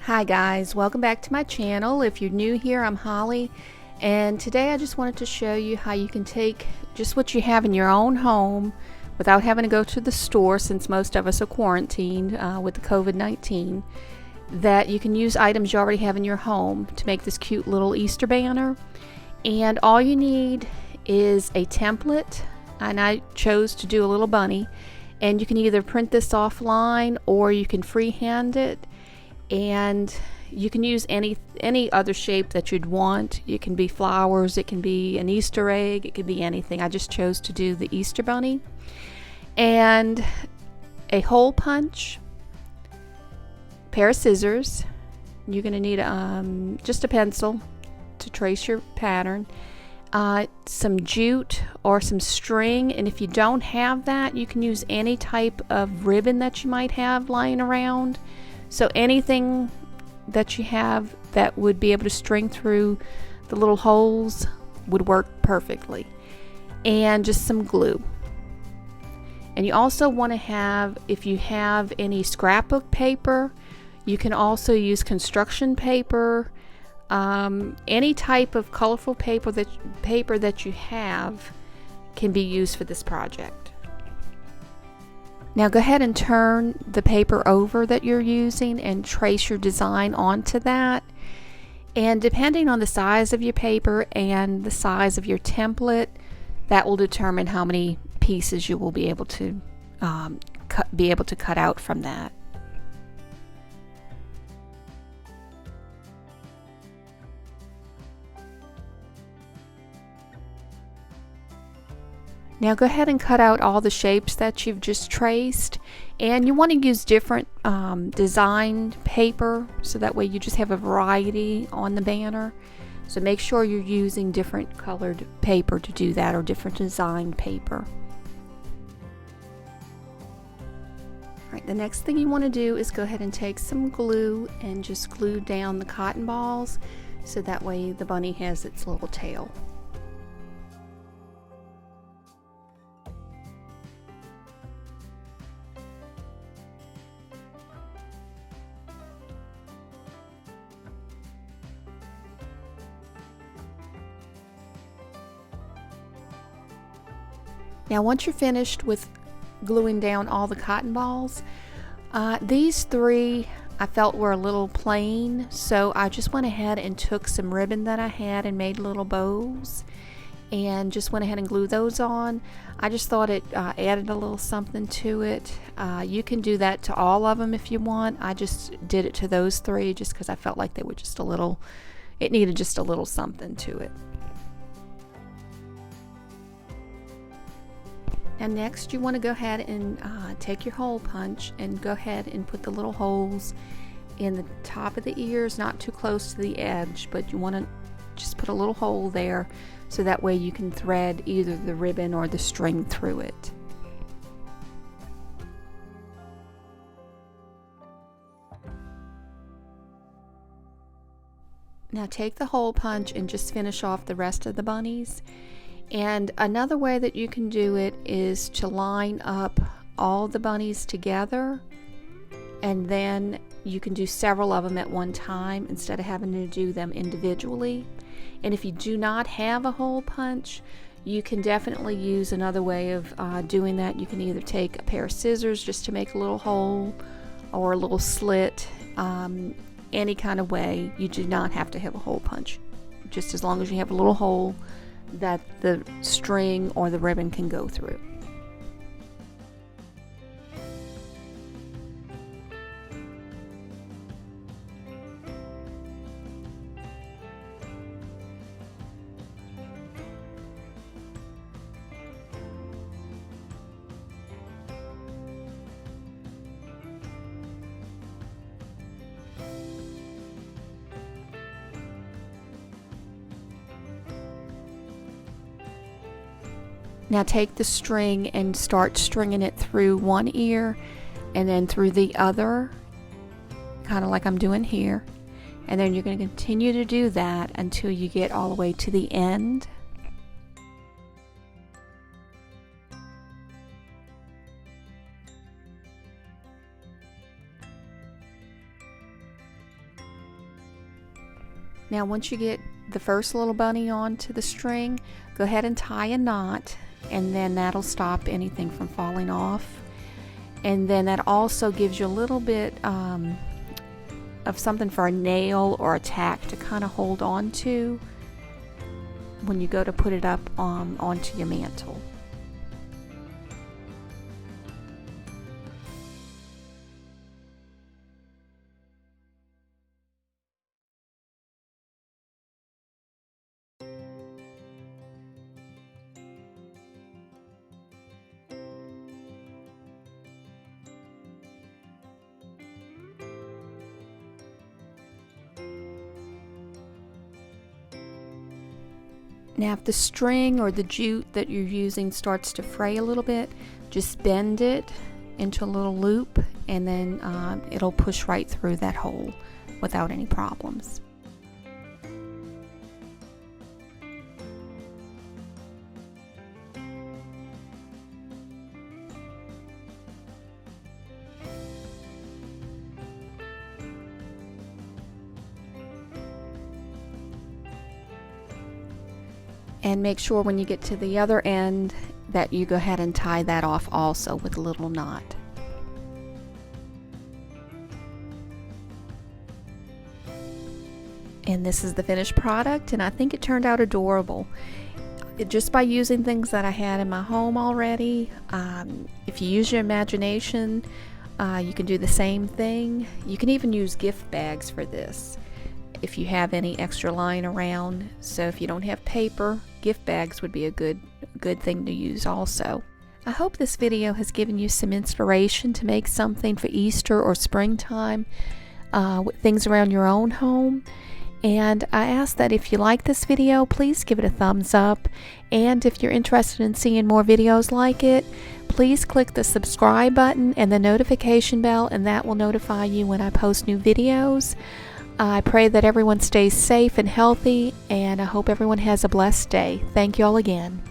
Hi guys, welcome back to my channel. If you're new here, I'm Holly, and today I just wanted to show you how you can take just what you have in your own home without having to go to the store, since most of us are quarantined with the COVID-19, that you can use items you already have in your home to make this cute little Easter banner. And all you need is a template, and I chose to do a little bunny, and you can either print this offline or you can freehand it. And you can use any other shape that you'd want. It can be flowers, it can be an Easter egg, it could be anything. I just chose to do the Easter bunny. And a hole punch, pair of scissors. You're going to need just a pencil to trace your pattern, some jute or some string, and if you don't have that, you can use any type of ribbon that you might have lying around. So anything that you have that would be able to string through the little holes would work perfectly. And just some glue. And you also want to have, if you have any scrapbook paper, you can also use construction paper. Any type of colorful paper that you have can be used for this project. Now go ahead and turn the paper over that you're using and trace your design onto that. And depending on the size of your paper and the size of your template, that will determine how many pieces you will be able to cut out from that. Now go ahead and cut out all the shapes that you've just traced, and you want to use different design paper, so that way you just have a variety on the banner. So make sure you're using different colored paper to do that, or different design paper. Alright, the next thing you want to do is go ahead and take some glue and just glue down the cotton balls, so that way the bunny has its little tail. Now once you're finished with gluing down all the cotton balls, these three I felt were a little plain, so I just went ahead and took some ribbon that I had and made little bows and just went ahead and glued those on. I just thought it added a little something to it. You can do that to all of them if you want. I just did it to those three just because I felt like they were just a little, it needed just a little something to it. And next you want to go ahead and take your hole punch and go ahead and put the little holes in the top of the ears, not too close to the edge, but you want to just put a little hole there, so that way you can thread either the ribbon or the string through it. Now take the hole punch and just finish off the rest of the bunnies. And another way that you can do it is to line up all the bunnies together, and then you can do several of them at one time instead of having to do them individually. And if you do not have a hole punch, you can definitely use another way of doing that. You can either take a pair of scissors just to make a little hole, or a little slit, any kind of way. You do not have to have a hole punch, just as long as you have a little hole that the string or the ribbon can go through. Now take the string and start stringing it through one ear and then through the other, kind of like I'm doing here. And then you're going to continue to do that until you get all the way to the end. Now once you get the first little bunny onto the string, go ahead and tie a knot, and then that'll stop anything from falling off. And then that also gives you a little bit of something for a nail or a tack to kind of hold on to when you go to put it up onto your mantle. Now if the string or the jute that you're using starts to fray a little bit, just bend it into a little loop, and then it'll push right through that hole without any problems. And make sure when you get to the other end that you go ahead and tie that off also with a little knot. And this is the finished product, and I think it turned out adorable. Just by using things that I had in my home already, if you use your imagination, you can do the same thing. You can even use gift bags for this if you have any extra lying around. So if you don't have paper, gift bags would be a good thing to use also. I hope this video has given you some inspiration to make something for Easter or springtime with things around your own home. And I ask that if you like this video, please give it a thumbs up. And if you're interested in seeing more videos like it, please click the subscribe button and the notification bell, and that will notify you when I post new videos. I pray that everyone stays safe and healthy, and I hope everyone has a blessed day. Thank you all again.